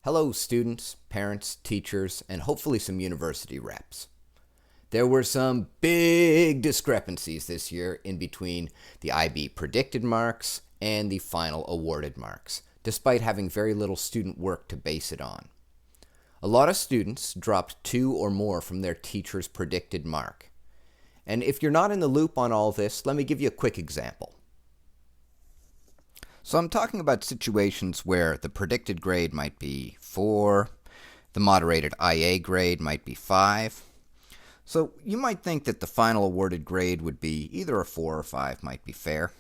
Hello, students, parents, teachers, and hopefully some university reps. There were some big discrepancies this year in between the IB predicted marks and the final awarded marks, despite having very little student work to base it on. A lot of students dropped 2 or more from their teacher's predicted mark. And if you're not in the loop on all this, let me give you a quick example. So I'm talking about situations where the predicted grade might be 4, the moderated IA grade might be 5. So you might think that the final awarded grade would be either a 4 or 5 might be fair.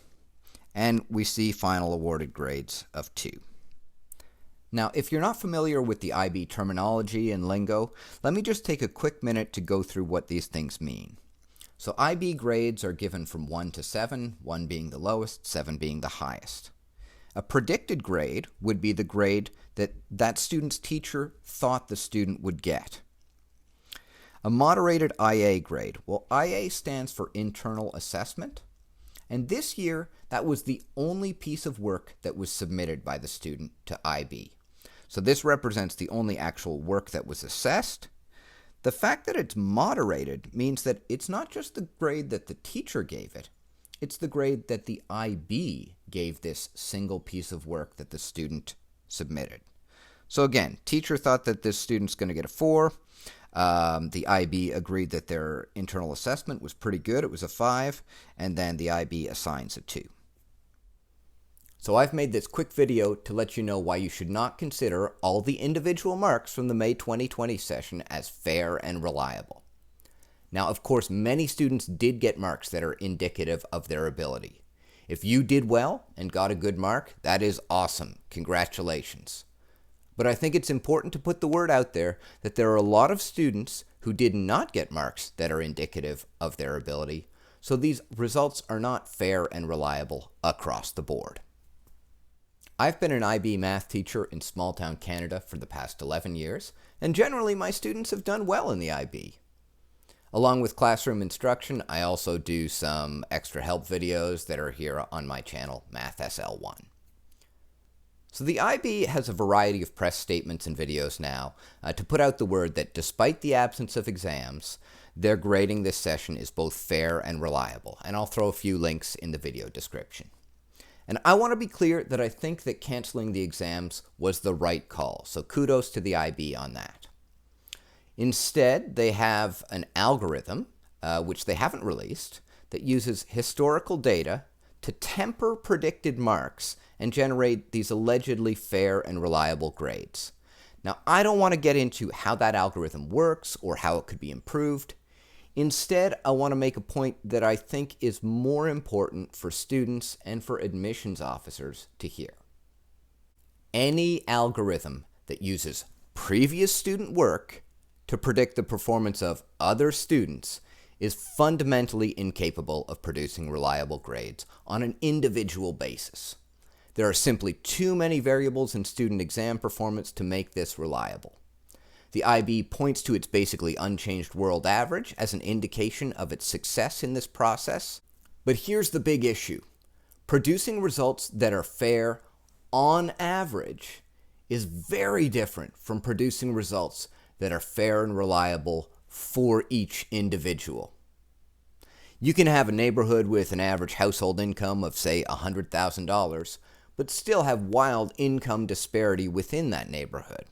And we see final awarded grades of 2. Now, if you're not familiar with the IB terminology and lingo, let me just take a quick minute to go through what these things mean. So IB grades are given from 1 to 7, 1 being the lowest, 7 being the highest. A predicted grade would be the grade that that student's teacher thought the student would get. A moderated IA grade, well, IA stands for internal assessment, and this year that was the only piece of work that was submitted by the student to IB. So this represents the only actual work that was assessed. The fact that it's moderated means that it's not just the grade that the teacher gave it, it's the grade that the IB gave this single piece of work that the student submitted. So again, teacher thought that this student's going to get a 4. The IB agreed that their internal assessment was pretty good. It was a 5. And then the IB assigns a 2. So I've made this quick video to let you know why you should not consider all the individual marks from the May 2020 session as fair and reliable. Now, of course, many students did get marks that are indicative of their ability. If you did well and got a good mark, that is awesome. Congratulations. But I think it's important to put the word out there that there are a lot of students who did not get marks that are indicative of their ability, so these results are not fair and reliable across the board. I've been an IB math teacher in small-town Canada for the past 11 years, and generally my students have done well in the IB. Along with classroom instruction, I also do some extra help videos that are here on my channel, Math SL1. So the IB has a variety of press statements and videos now to put out the word that despite the absence of exams, their grading this session is both fair and reliable, and I'll throw a few links in the video description. And I want to be clear that I think that canceling the exams was the right call, so kudos to the IB on that. Instead, they have an algorithm, which they haven't released, that uses historical data to temper predicted marks and generate these allegedly fair and reliable grades. Now, I don't want to get into how that algorithm works or how it could be improved. Instead, I want to make a point that I think is more important for students and for admissions officers to hear. Any algorithm that uses previous student work to predict the performance of other students is fundamentally incapable of producing reliable grades on an individual basis. There are simply too many variables in student exam performance to make this reliable. The IB points to its basically unchanged world average as an indication of its success in this process. But here's the big issue. Producing results that are fair on average is very different from producing results that are fair and reliable for each individual. You can have a neighborhood with an average household income of, say, $100,000, but still have wild income disparity within that neighborhood.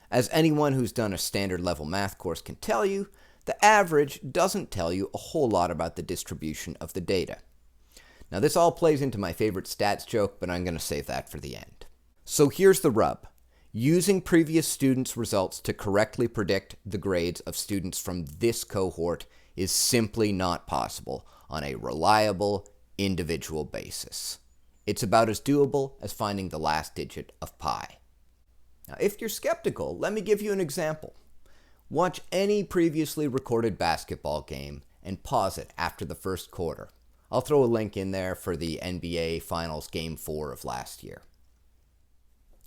As anyone who's done a standard level math course can tell you, the average doesn't tell you a whole lot about the distribution of the data. Now, this all plays into my favorite stats joke, but I'm going to save that for the end. So here's the rub. Using previous students' results to correctly predict the grades of students from this cohort is simply not possible on a reliable, individual basis. It's about as doable as finding the last digit of pi. Now, if you're skeptical, let me give you an example. Watch any previously recorded basketball game and pause it after the first quarter. I'll throw a link in there for the NBA Finals Game 4 of last year.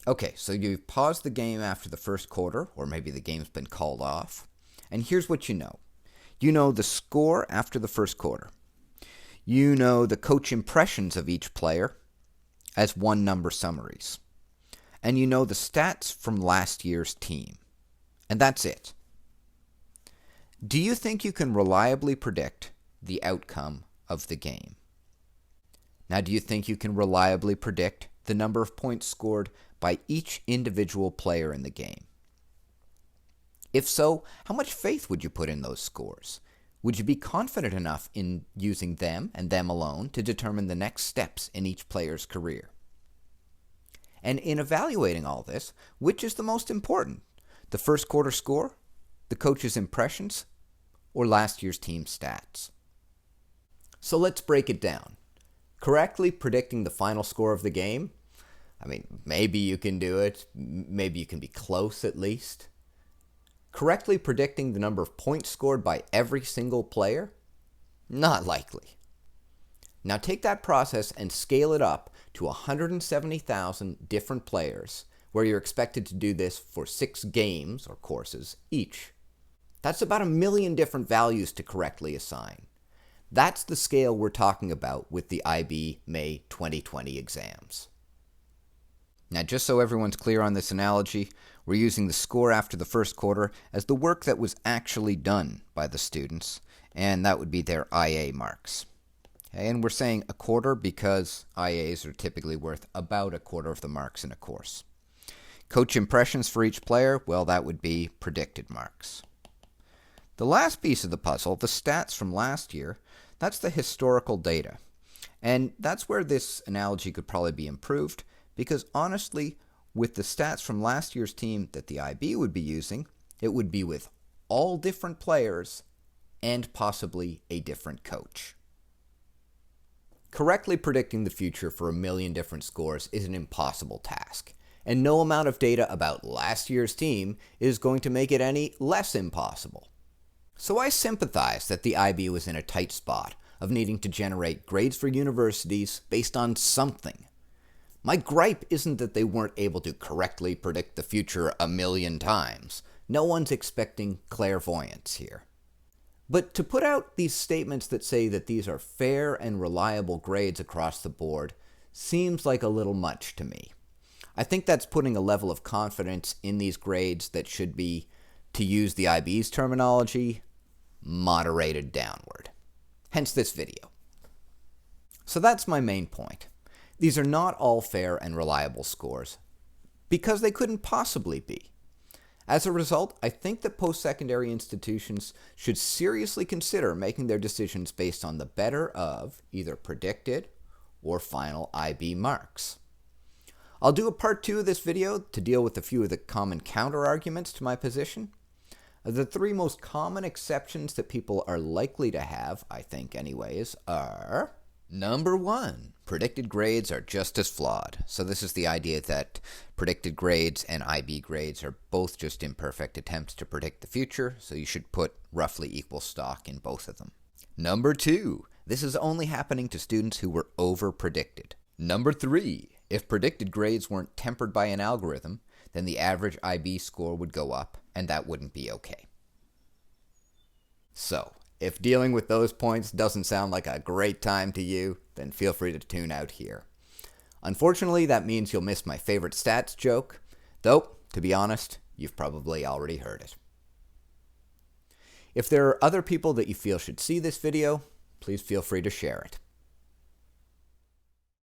Okay, so you've paused the game after the first quarter, or maybe the game's been called off, and here's what you know. You know the score after the first quarter. You know the coach impressions of each player as one-number summaries. and you know the stats from last year's team. And that's it. Do you think you can reliably predict the outcome of the game? Now, do you think you can reliably predict the number of points scored by each individual player in the game? If so, how much faith would you put in those scores? Would you be confident enough in using them and them alone to determine the next steps in each player's career? And in evaluating all this, which is the most important? The first quarter score, the coach's impressions, or last year's team stats? So let's break it down. Correctly predicting the final score of the game, maybe you can do it, maybe you can be close at least. Correctly predicting the number of points scored by every single player? Not likely. Now take that process and scale it up to 170,000 different players, where you're expected to do this for 6 games or courses each. That's about 1 million different values to correctly assign. That's the scale we're talking about with the IB May 2020 exams. Now, just so everyone's clear on this analogy, we're using the score after the first quarter as the work that was actually done by the students, and that would be their IA marks. Okay, and we're saying a quarter because IAs are typically worth about a quarter of the marks in a course. Coach impressions for each player, well, that would be predicted marks. The last piece of the puzzle, the stats from last year, that's the historical data. And that's where this analogy could probably be improved, because honestly, with the stats from last year's team that the IB would be using, it would be with all different players and possibly a different coach. Correctly predicting the future for 1 million different scores is an impossible task, and no amount of data about last year's team is going to make it any less impossible. So I sympathize that the IB was in a tight spot of needing to generate grades for universities based on something. My gripe isn't that they weren't able to correctly predict the future 1 million times. No one's expecting clairvoyance here. But to put out these statements that say that these are fair and reliable grades across the board seems like a little much to me. I think that's putting a level of confidence in these grades that should be, to use the IB's terminology, moderated downward. Hence this video. So that's my main point. These are not all fair and reliable scores, because they couldn't possibly be. As a result, I think that post-secondary institutions should seriously consider making their decisions based on the better of either predicted or final IB marks. I'll do a part 2 of this video to deal with a few of the common counter-arguments to my position. The 3 most common exceptions that people are likely to have, I think anyways, are: Number 1, predicted grades are just as flawed. So this is the idea that predicted grades and IB grades are both just imperfect attempts to predict the future, so you should put roughly equal stock in both of them. Number 2, this is only happening to students who were over-predicted. Number 3, if predicted grades weren't tempered by an algorithm, then the average IB score would go up, and that wouldn't be okay. So, if dealing with those points doesn't sound like a great time to you, then feel free to tune out here. Unfortunately, that means you'll miss my favorite stats joke, though, to be honest, you've probably already heard it. If there are other people that you feel should see this video, please feel free to share it.